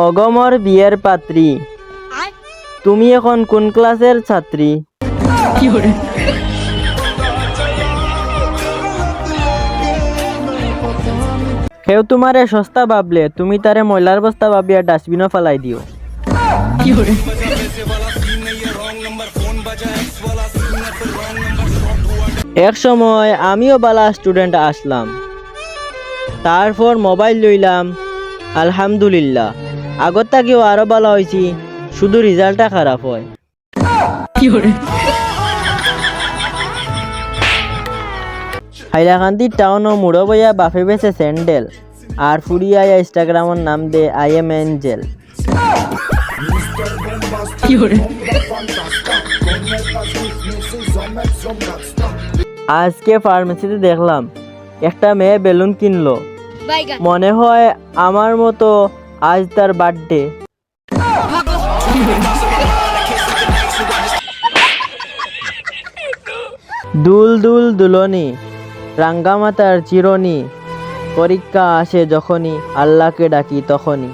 অগমর বিয়ের পাত্রী, তুমি এখন কোন ক্লাসের ছাত্রী? কেউ তোমারে সস্তা ভাবলে তুমি তারে ময়লার বস্তা ভাবিয়া ডাস্টবিনও ফালাই দিও। এক সময় আমিও বালা স্টুডেন্ট আসলাম, তারপর মোবাইল লইলাম। আলহামদুলিল্লাহ, আগত থাকেও আরো ভালো হয়েছি, শুধু রেজাল্টটা খারাপ হয়। হাইলাকান্দি টাউন ও মুড়ো বইয়া বাফে বেছে স্যান্ডেল, আর ফুরিয়া ইনস্টাগ্রামের নাম দে আই এম এঞ্জেল। আজকে ফার্মেসিতে দেখলাম একটা মেয়ে বেলুন কিনলো, মনে হয় আমার মতো আজ তার বার্থডে। দুল দুল দুলনি, রাঙ্গামাতার চিরনি, পরীক্ষা আসে যখনই, আল্লাহকে ডাকি তখনই।